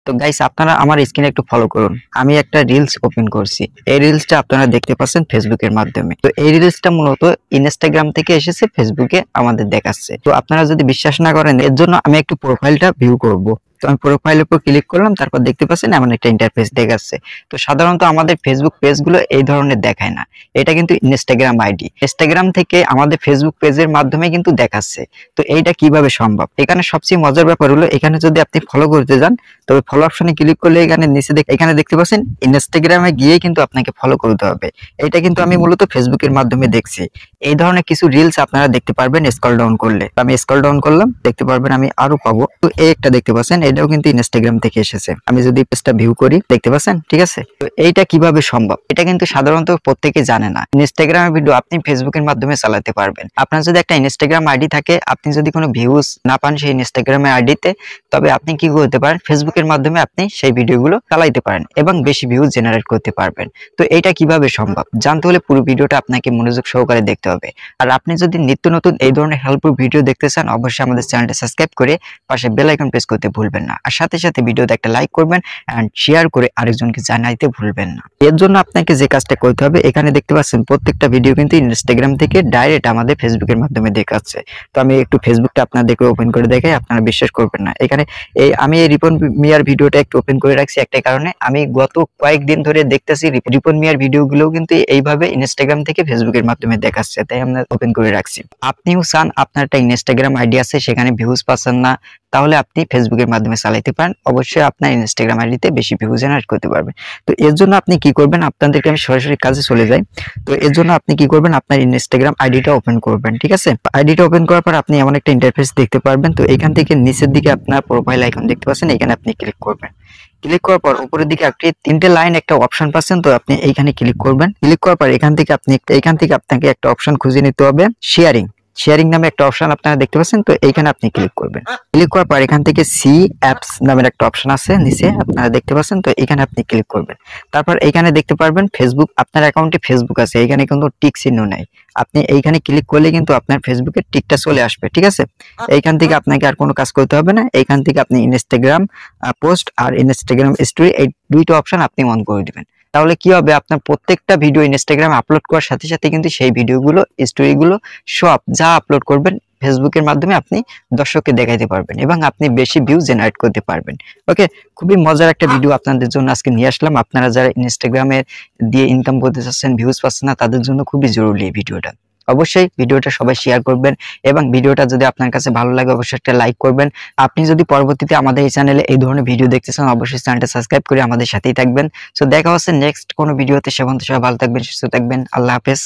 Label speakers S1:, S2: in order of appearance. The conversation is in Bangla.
S1: তো গাইস আপনারা আমার স্ক্রিনে একটু ফলো করুন। আমি একটা রিলস ওপেন করছি। এই রিলসটা আপনারা দেখতে পাচ্ছেন ফেসবুকের মাধ্যমে। তো এই রিলসটা মূলত ইনস্টাগ্রাম থেকে এসেছে, ফেসবুকে আমাদের দেখাচ্ছে। তো আপনারা যদি বিশ্বাস না করেন, এর জন্য আমি একটু প্রোফাইলটা ভিউ করব। তো আমি প্রোফাইলের উপর ক্লিক করলাম, তারপর দেখতে পাচ্ছেন এমন একটা ইন্টারফেস দেখাচ্ছে। তো সাধারণত আমাদের ফেসবুক পেজগুলো এই ধরনের দেখায় না, এটা কিন্তু ইনস্টাগ্রাম আইডি। ইনস্টাগ্রাম থেকে আমাদের ফেসবুক পেজের মাধ্যমে কিন্তু দেখাচ্ছে। তো এইটা কিভাবে সম্ভব? এখানে সবচেয়ে মজার ব্যাপার হলো, এখানে যদি আপনি ফলো করতে যান, তবে ফলো অপশনে ক্লিক করলে এখানে নিচে এখানে দেখতে পাচ্ছেন ইনস্টাগ্রামে গিয়ে কিন্তু আপনাকে ফলো করতে হবে। এটা কিন্তু আমি মূলত ফেসবুকের মাধ্যমে দেখছি। এই ধরনের কিছু রিলস আপনারা দেখতে পারবেন স্ক্রল ডাউন করলে। আমি স্ক্রল ডাউন করলাম, দেখতে পারবেন আমি আরো পাবো। তো এই একটা দেখতে পাচ্ছেন, এটাও কিন্তু ইনস্টাগ্রাম থেকে এসেছে। আমি যদি পেজটা ভিউ করি, দেখতে পাচ্ছেন, ঠিক আছে। তো এইটা কিভাবে সম্ভব? এটা কিন্তু সাধারণত প্রত্যেকে জানে না। ইনস্টাগ্রামের ভিডিও আপনি ফেসবুকের মাধ্যমে চালাতে পারবেন। আপনার যদি একটা ইনস্টাগ্রাম আইডি থাকে, আপনি যদি কোনো ভিউজ না পান সেই ইনস্টাগ্রামের আইডিতে, তবে আপনি কি করতে পারেন, ফেসবুকের মাধ্যমে আপনি সেই ভিডিওগুলো চালাইতে পারেন এবং বেশি ভিউজ জেনারেট করতে পারবেন। তো এটা কিভাবে সম্ভব জানতে হলে পুরো ভিডিওটা আপনাকে মনোযোগ সহকারে দেখতে হবে। আর আপনি যদি নিত্য নতুন এই ধরনের হেল্পফুল ভিডিও দেখতে চান, অবশ্যই আমাদের চ্যানেলটা সাবস্ক্রাইব করে পাশে বেল আইকন প্রেস করতে ভুলবেন না। আর সাথে সাথে ভিডিওতে একটা লাইক করবেন এন্ড শেয়ার করে আরেকজনকে জানাইতে ভুলবেন না। এর জন্য আপনাকে যে কাজটা করতে হবে, এখানে দেখতে পাচ্ছেন প্রত্যেকটা ভিডিও কিন্তু ইনস্টাগ্রাম থেকে ডাইরেক্ট আমাদের ফেসবুকের মাধ্যমে দেখাচ্ছে। তো আমি একটু ফেসবুকটা আপনাদেরকে ওপেন করে দেখাই, আপনারা বিশ্বাস করবেন না। এখানে আমি এই রিপন মিয়ার ভিডিওটা একটু ওপেন করে রাখছি একটাই কারণে, আমি গত কয়েকদিন ধরে দেখতেছি রিপন মিয়ার ভিডিওগুলো কিন্তু এইভাবে ইনস্টাগ্রাম থেকে ফেসবুকের মাধ্যমে দেখাচ্ছে, তাই আমরা ওপেন করে রাখছি। আপনিও চান আপনার একটা ইনস্টাগ্রাম আইডি আছে, সেখানে ভিউজ পাচ্ছেন না, তাহলে আপনি ফেসবুকের মাধ্যমে চালাইতে পারেন। অবশ্যই আপনার ইনস্টাগ্রাম আইডিতে বেশি ভিউজ জেনারেট করতে পারবেন। তো এর জন্য আপনি কি করবেন, আপনাদেরকে আমি সরাসরি কাজে চলে যাই। তো এর জন্য আপনি কি করবেন, আপনার ইনস্টাগ্রাম আইডিটা ওপেন করবেন, ঠিক আছে। আইডিটা ওপেন করার পর আপনি এমন একটা ইন্টারফেস দেখতে পারবেন। তো এখান থেকে নিচের দিকে আপনার প্রোফাইল আইকন দেখতে পাচ্ছেন, এখানে আপনি ক্লিক করবেন। ক্লিক করার পর উপরের দিকে আপনি তিনটে লাইন একটা অপশন পাচ্ছেন, তো আপনি এইখানে ক্লিক করবেন। ক্লিক করার পর এখান থেকে আপনাকে একটা অপশন খুঁজে নিতে হবে, শেয়ারিং নামে একটা অপশন আপনারা দেখতে পাচ্ছেন। তো এইখানে আপনি ক্লিক করবেন। ক্লিক করার পর এখান থেকে সি অ্যাপস নামের একটা অপশন আছে নিচে, আপনারা দেখতে পাচ্ছেন। তো এখানে আপনি ক্লিক করবেন। তারপর এইখানে দেখতে পারবেন ফেসবুক, আপনার অ্যাকাউন্টে ফেসবুক আছে, এখানে কিন্তু টিক চিহ্ন নাই। আপনি এইখানে ক্লিক করলে কিন্তু আপনার ফেসবুকের টিকটা চলে আসবে, ঠিক আছে। এইখান থেকে আপনাকে আর কোনো কাজ করতে হবে না। এইখান থেকে আপনি ইনস্টাগ্রাম পোস্ট আর ইনস্টাগ্রাম স্টোরি, এই দুইটা অপশন আপনি অন করে দিবেন। তাহলে কি হবে, আপনার প্রত্যেকটা ভিডিও ইনস্টাগ্রামে আপলোড করার সাথে সাথে কিন্তু সেই ভিডিওগুলো, স্টোরিগুলো সব যা আপলোড করবেন ফেসবুকের মাধ্যমে আপনি দর্শককে দেখাইতে পারবেন এবং আপনি বেশি ভিউ জেনারেট করতে পারবেন। ওকে, খুবই মজার একটা ভিডিও আপনাদের জন্য আজকে নিয়ে আসলাম। আপনারা যারা ইনস্টাগ্রামে দিয়ে ইনকাম করতে চাচ্ছেন, ভিউজ পাচ্ছেন না, তাদের জন্য খুবই জরুরি এই ভিডিওটা। অবশ্যই ভিডিওটা সবাই শেয়ার করবেন এবং ভিডিওটা যদি আপনার কাছে ভালো লাগে অবশ্যই একটা লাইক করবেন। আপনি যদি পরবর্তীতে আমাদের এই চ্যানেলে এই ধরনের ভিডিও দেখতে চান, অবশ্যই চ্যানেলটা সাবস্ক্রাইব করে আমাদের সাথেই থাকবেন। সো দেখা হচ্ছে নেক্সট কোনো ভিডিওতে। সে পর্যন্ত সবাই ভালো থাকবেন, সুস্থ থাকবেন। আল্লাহ হাফেজ।